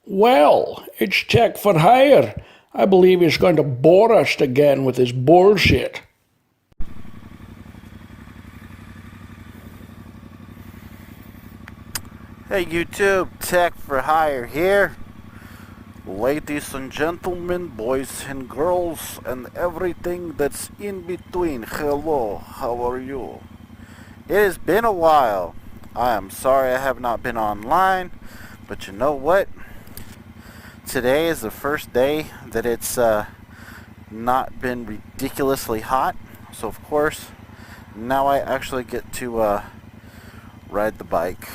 Well, it's Tech for Hire. I believe he's going to bore us again with his bullshit. Hey YouTube, Tech for Hire here. Ladies and gentlemen, boys and girls, and everything that's in between. Hello, how are you? It has been a while. I am sorry I have not been online, but you know what? Today is the first day that it's not been ridiculously hot. So of course, now I actually get to ride the bike.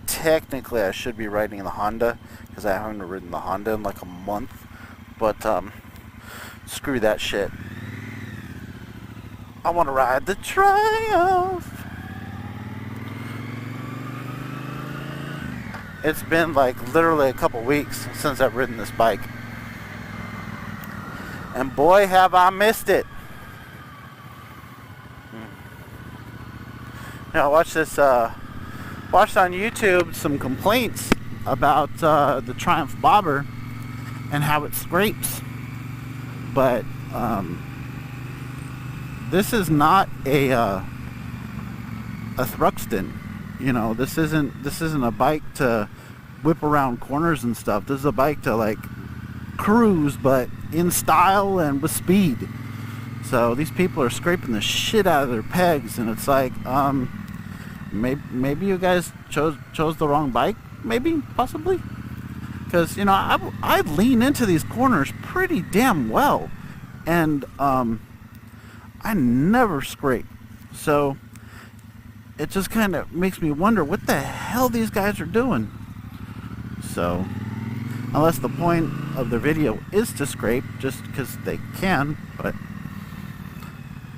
Technically I should be riding the Honda because I haven't ridden the Honda in like a month, but screw that shit. I want to ride the Triumph. It's been like literally a couple weeks since I've ridden this bike, and boy have I missed it. Now watch this. Watched on YouTube some complaints about the Triumph bobber and how it scrapes, but this is not a Thruxton. You know, this isn't a bike to whip around corners and stuff. This is a bike to like cruise, but in style and with speed. So these people are scraping the shit out of their pegs, and it's like maybe you guys chose the wrong bike, maybe, possibly, because you know I lean into these corners pretty damn well, and I never scrape, so it just kind of makes me wonder what the hell these guys are doing. So unless the point of the video is to scrape just because they can, but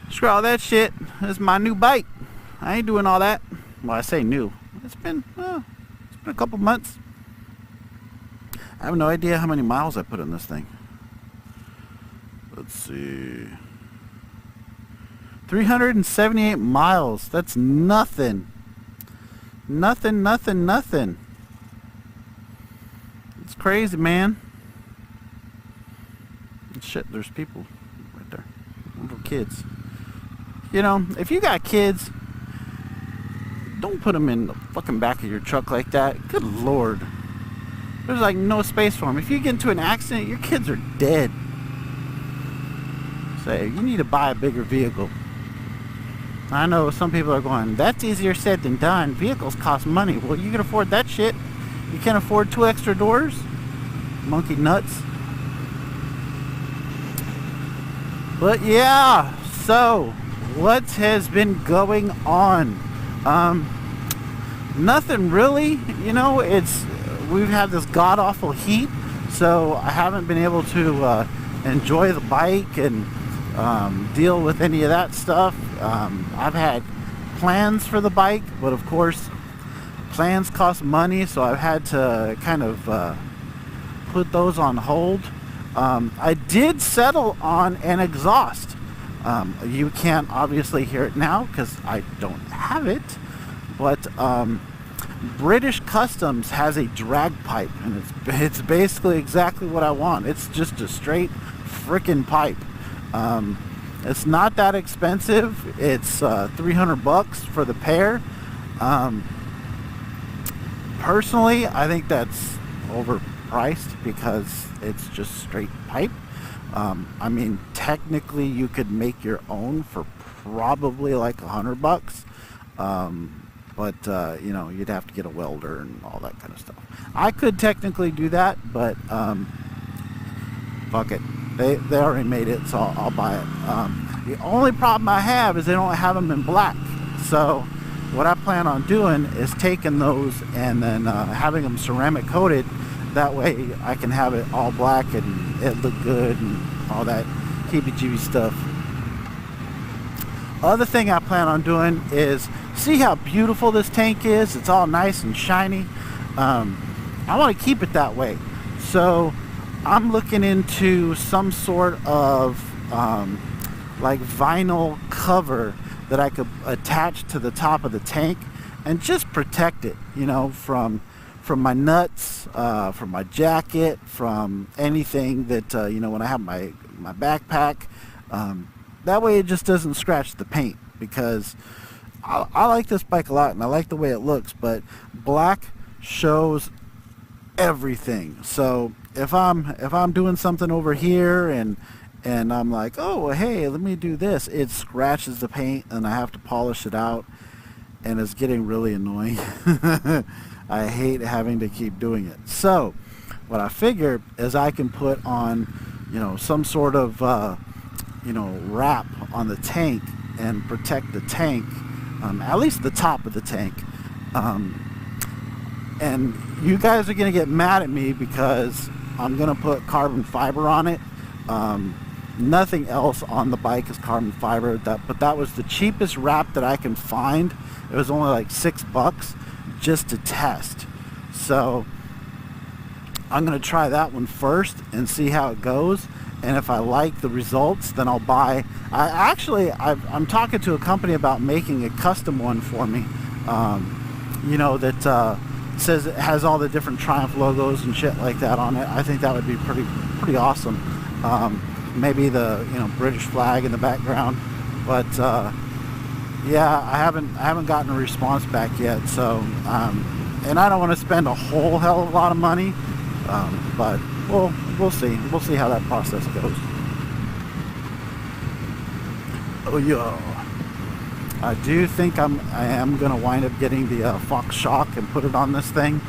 screw all that shit. This is my new bike. I ain't doing all that. Well, I say new. It's been a couple months. I have no idea how many miles I put in this thing. Let's see. 378 miles. That's nothing. Nothing. It's crazy, man. Shit, there's people right there. Little kids. You know, if you got kids, don't put them in the fucking back of your truck like that. Good lord. There's like no space for them. If you get into an accident, your kids are dead. So you need to buy a bigger vehicle. I know some people are going, that's easier said than done. Vehicles cost money. Well, you can afford that shit. You can't afford 2 extra doors? Monkey nuts. But yeah, so what has been going on? Nothing really. You know, we've had this god-awful heat, so I haven't been able to enjoy the bike and deal with any of that stuff. I've had plans for the bike, but of course plans cost money, so I've had to kind of put those on hold. I did settle on an exhaust. You can't obviously hear it now because I don't have it, but British Customs has a drag pipe, and it's basically exactly what I want. It's just a straight frickin' pipe. It's not that expensive. It's $300 for the pair. Personally, I think that's overpriced because it's just straight pipe. I mean, technically you could make your own for probably like $100, but you know, you'd have to get a welder and all that kind of stuff. I could technically do that, but fuck it. They already made it, so I'll buy it. The only problem I have is they don't have them in black. So what I plan on doing is taking those and then having them ceramic coated. That way I can have it all black and it look good and all that heebie-jeebie stuff. Other thing I plan on doing is see how beautiful this tank is. It's all nice and shiny. I want to keep it that way. So I'm looking into some sort of like vinyl cover that I could attach to the top of the tank and just protect it, you know, from from my nuts, from my jacket, from anything that, you know, when I have my backpack. That way it just doesn't scratch the paint, because I like this bike a lot and I like the way it looks, but black shows everything. So if I'm doing something over here and I'm like, oh, hey, let me do this, it scratches the paint and I have to polish it out, and it's getting really annoying. I hate having to keep doing it. So what I figure is I can put on, you know, some sort of you know, wrap on the tank and protect the tank, at least the top of the tank. And you guys are gonna get mad at me because I'm gonna put carbon fiber on it. Nothing else on the bike is carbon fiber, but that was the cheapest wrap that I can find. It was only like $6 just to test. So I'm gonna try that one first and see how it goes. And if I like the results, then I'll buy. I'm talking to a company about making a custom one for me. You know, that says it has all the different Triumph logos and shit like that on it. I think that would be pretty awesome. Maybe the, you know, British flag in the background. But yeah, I haven't gotten a response back yet. So and I don't want to spend a whole hell of a lot of money. But we'll see. We'll see how that process goes. Oh yeah. I do think I am gonna wind up getting the Fox shock and put it on this thing,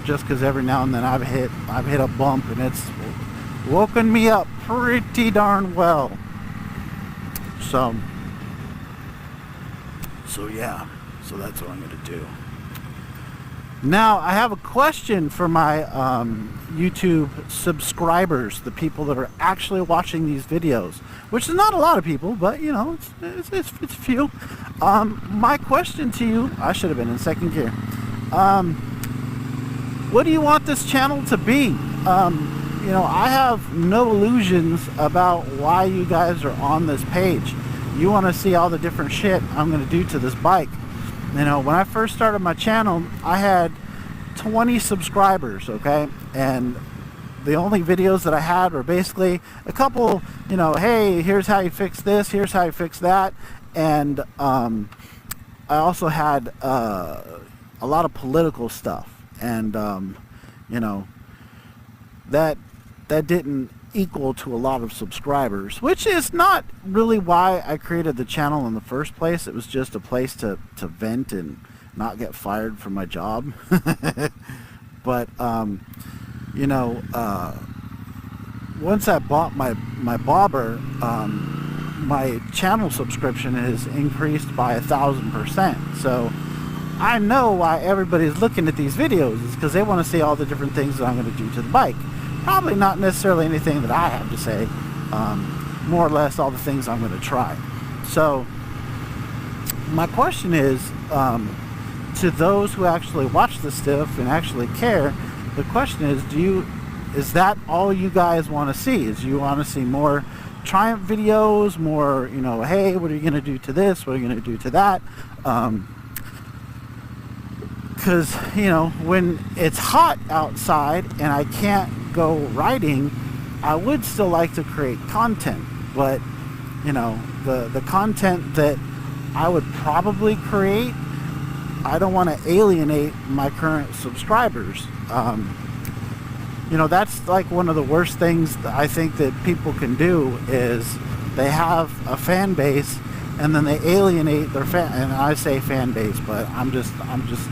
just because every now and then I've hit a bump and it's woken me up pretty darn well. So yeah. So that's what I'm gonna do. Now, I have a question for my YouTube subscribers, the people that are actually watching these videos, which is not a lot of people, but you know, it's few. My question to you, I should have been in second gear. What do you want this channel to be? You know, I have no illusions about why you guys are on this page. You want to see all the different shit I'm going to do to this bike. You know, when I first started my channel, I had 20 subscribers, okay? And the only videos that I had were basically a couple, you know, hey, here's how you fix this, here's how you fix that. And I also had a lot of political stuff. And, you know, that didn't equal to a lot of subscribers, which is not really why I created the channel in the first place. It was just a place to vent and not get fired from my job. But you know, once I bought my bobber, my channel subscription is increased by 1,000%. So I know why everybody's looking at these videos, is because they want to see all the different things that I'm going to do to the bike. Probably not necessarily anything that I have to say, more or less all the things I'm going to try. So my question is, to those who actually watch this stuff and actually care, the question is, is that all you guys want to see? Is you want to see more Triumph videos, more, you know, hey, what are you going to do to this? What are you going to do to that? Because, you know, when it's hot outside and I can't go riding, I would still like to create content, but you know, the content that I would probably create, I don't want to alienate my current subscribers. You know, that's like one of the worst things that I think that people can do, is they have a fan base and then they alienate their fan, and I say fan base, but I'm just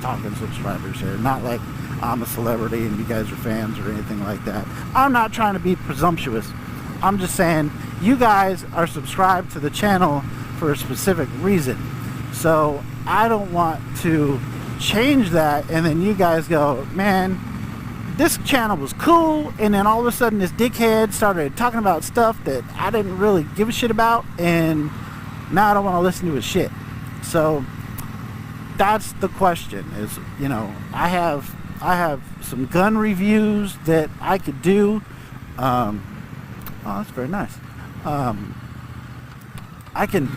talking subscribers here, not like I'm a celebrity and you guys are fans or anything like that. I'm not trying to be presumptuous. I'm just saying you guys are subscribed to the channel for a specific reason. So I don't want to change that and then you guys go, man, this channel was cool, and then all of a sudden this dickhead started talking about stuff that I didn't really give a shit about, and now I don't want to listen to his shit. So that's the question, is, you know, I have some gun reviews that I could do. Oh, that's very nice. I can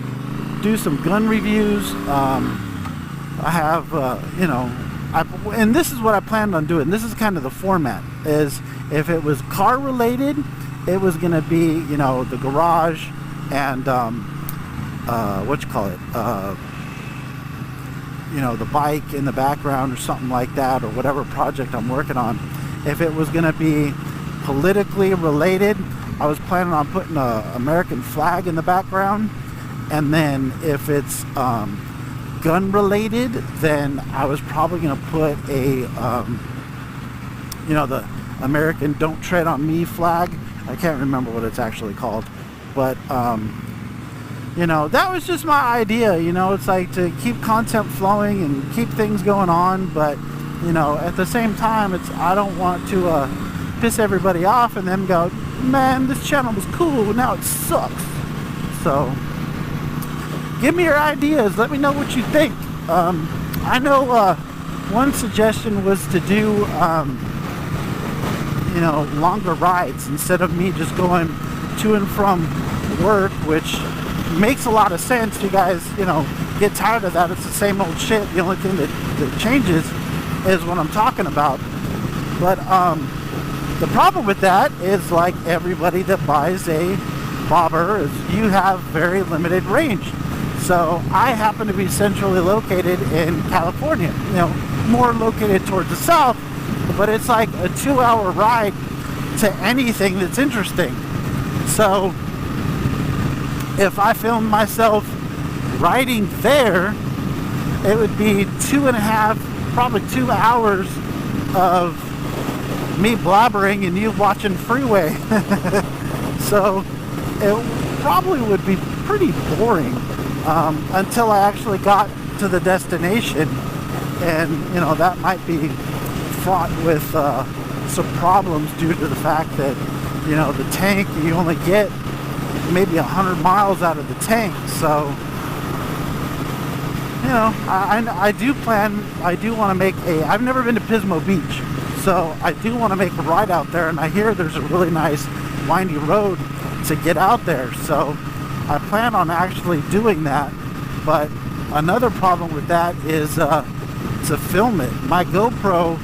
do some gun reviews. I have, you know, and this is what I planned on doing. This is kind of the format, is if it was car related, it was going to be, you know, the garage and you know, the bike in the background or something like that, or whatever project I'm working on. If it was going to be politically related, I was planning on putting a American flag in the background. And then if it's gun related, then I was probably going to put a you know, the American Don't Tread on Me flag. I can't remember what it's actually called, but you know, that was just my idea. You know, it's like to keep content flowing and keep things going on, but you know, at the same time, I don't want to piss everybody off and then go, man, this channel was cool, now it sucks. So give me your ideas, let me know what you think. I know one suggestion was to do you know, longer rides instead of me just going to and from work, which makes a lot of sense. You guys, you know, get tired of that. It's the same old shit. The only thing that changes is what I'm talking about. But the problem with that is, like everybody that buys a bobber, is you have very limited range. So I happen to be centrally located in California, you know, more located towards the south, but it's like a 2-hour ride to anything that's interesting. So if I filmed myself riding there, it would be 2.5, probably 2 hours of me blabbering and you watching Freeway. So it probably would be pretty boring until I actually got to the destination, and you know, that might be fraught with some problems due to the fact that, you know, the tank, you only get maybe 100 miles out of the tank. So you know, I do want to make I've never been to Pismo Beach, so I do want to make a ride out there, and I hear there's a really nice windy road to get out there, so I plan on actually doing that. But another problem with that is to film it. My GoPro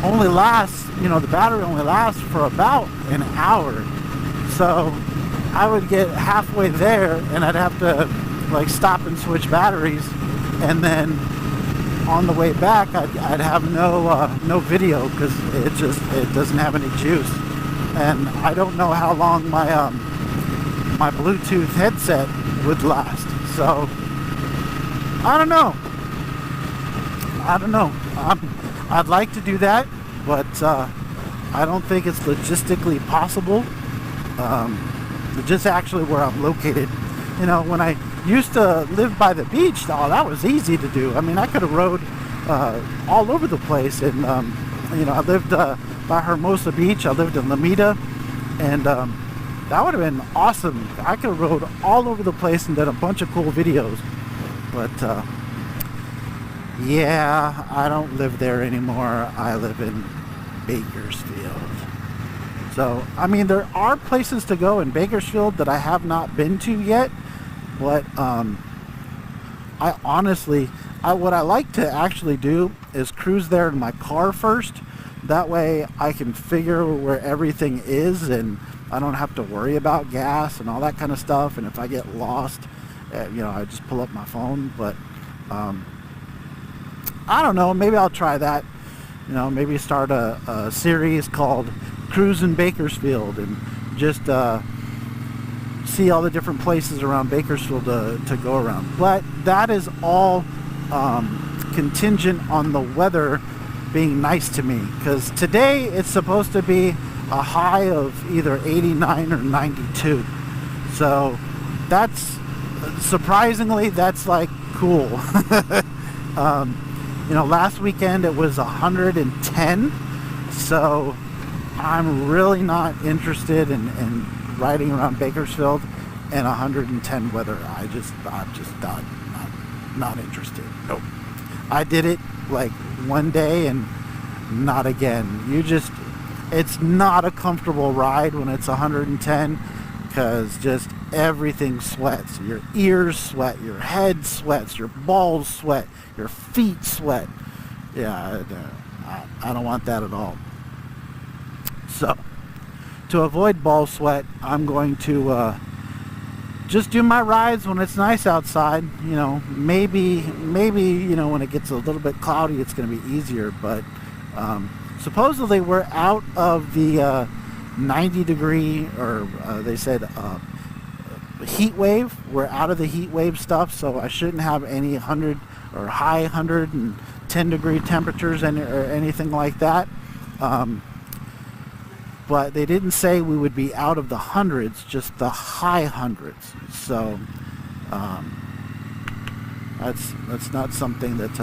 only lasts, you know, the battery only lasts for about an hour, so I would get halfway there and I'd have to like stop and switch batteries, and then on the way back I'd have no video, because it doesn't have any juice. And I don't know how long my my Bluetooth headset would last, so I don't know. I'd like to do that, but I don't think it's logistically possible. Just actually where I'm located, you know, when I used to live by the beach, oh, that was easy to do. I mean, I could have rode all over the place, and you know, I lived by Hermosa Beach. I lived in Lomita, and that would have been awesome. I could have rode all over the place and done a bunch of cool videos. But yeah, I don't live there anymore. I live in Bakersfield. So, I mean, there are places to go in Bakersfield that I have not been to yet, but I honestly, what I like to actually do is cruise there in my car first. That way I can figure where everything is, and I don't have to worry about gas and all that kind of stuff. And if I get lost, you know, I just pull up my phone. But I don't know, maybe I'll try that. You know, maybe start a series called Cruising Bakersfield, and just see all the different places around Bakersfield to go around. But that is all contingent on the weather being nice to me, because today it's supposed to be a high of either 89 or 92. So that's, surprisingly, that's like cool. You know, last weekend it was 110, so I'm really not interested in riding around Bakersfield in 110 weather. I'm just not interested. Nope. I did it like one day and not again. It's not a comfortable ride when it's 110, because just everything sweats. Your ears sweat, your head sweats, your balls sweat, your feet sweat. Yeah, I don't want that at all. So, to avoid ball sweat, I'm going to just do my rides when it's nice outside. You know, maybe you know, when it gets a little bit cloudy, it's going to be easier. But supposedly we're out of the 90 degree, or they said heat wave. We're out of the heat wave stuff, so I shouldn't have any 100 or high 110 degree temperatures or anything like that. But they didn't say we would be out of the hundreds, just the high hundreds. So that's not something that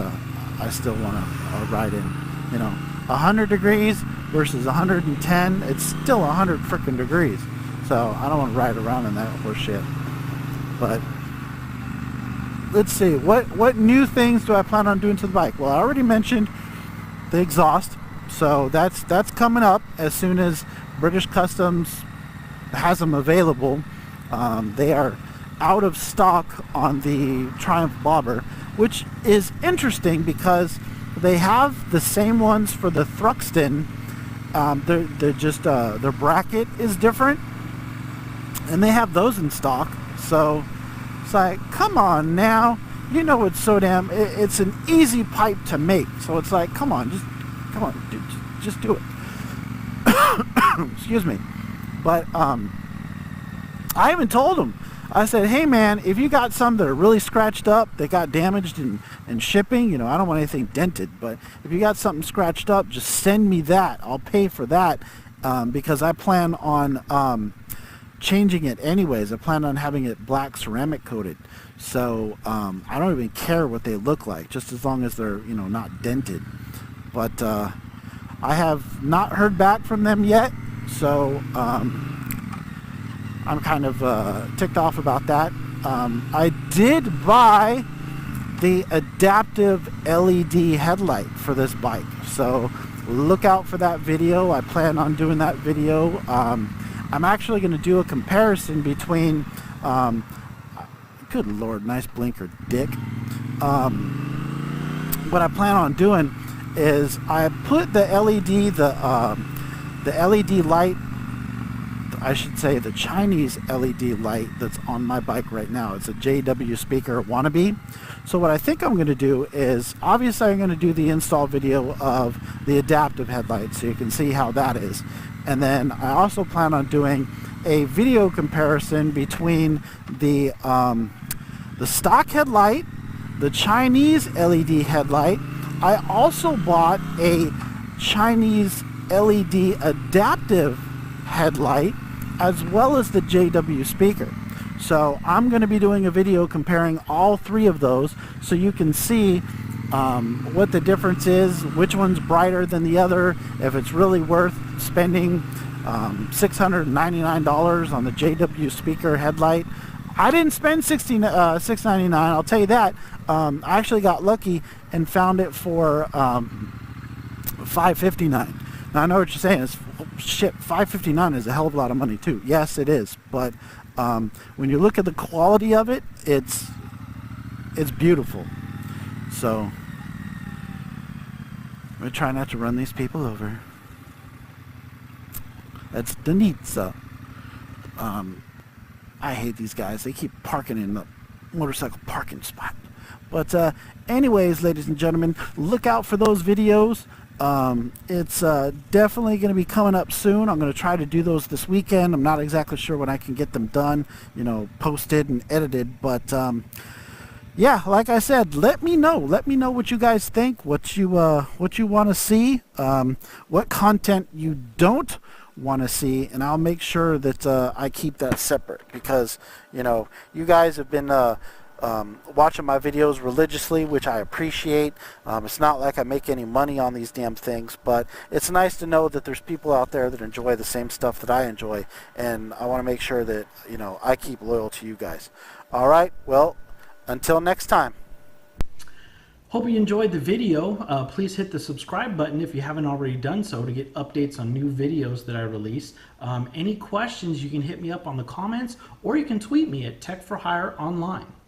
I still want to ride in. You know, 100 degrees versus 110, it's still 100 freaking degrees. So I don't want to ride around in that horse shit. But let's see, what new things do I plan on doing to the bike? Well, I already mentioned the exhaust. So that's coming up as soon as British Customs has them available. They are out of stock on the Triumph Bobber, which is interesting because they have the same ones for the Thruxton. They're just their bracket is different, and they have those in stock. So it's like, come on now, you know, it's so damn. It's an easy pipe to make. So it's like, come on, just do it. Excuse me. But I even told them, I said, hey man, if you got some that are really scratched up, they got damaged in shipping, you know, I don't want anything dented, but if you got something scratched up, just send me that. I'll pay for that, because I plan on changing it anyways. I plan on having it black ceramic coated. So I don't even care what they look like, just as long as they're, you know, not dented. But I have not heard back from them yet, so I'm kind of ticked off about that. I did buy the adaptive LED headlight for this bike, so look out for that video. I plan on doing that video. I'm actually going to do a comparison between good lord, nice blinker, dick. What I plan on doing is I put the LED, the LED light, I should say the Chinese LED light that's on my bike right now. It's a JW Speaker wannabe. So what I think I'm going to do is, obviously I'm going to do the install video of the adaptive headlight so you can see how that is. And then I also plan on doing a video comparison between the stock headlight, the Chinese LED headlight. I also bought a Chinese LED adaptive headlight as well as the JW speaker. So I'm going to be doing a video comparing all three of those so you can see what the difference is, which one's brighter than the other, if it's really worth spending $699 on the JW speaker headlight. I didn't spend $699, I'll tell you that. I actually got lucky and found it for $559. Now I know what you're saying. It's shit. $559 is a hell of a lot of money too. Yes, it is. But when you look at the quality of it, it's beautiful. So I'm gonna try not to run these people over. That's Danitza. I hate these guys. They keep parking in the motorcycle parking spot. But anyways, ladies and gentlemen, look out for those videos. It's definitely going to be coming up soon. I'm going to try to do those this weekend. I'm not exactly sure when I can get them done, you know, posted and edited. But yeah, like I said, let me know what you guys think, what you want to see, what content you don't want to see, and I'll make sure that I keep that separate, because you know, you guys have been watching my videos religiously, which I appreciate. It's not like I make any money on these damn things, but it's nice to know that there's people out there that enjoy the same stuff that I enjoy, and I want to make sure that, you know, I keep loyal to you guys. All right, well, until next time. Hope you enjoyed the video. Please hit the subscribe button if you haven't already done so to get updates on new videos that I release. Any questions, you can hit me up on the comments, or you can tweet me at Tech for Hire Online.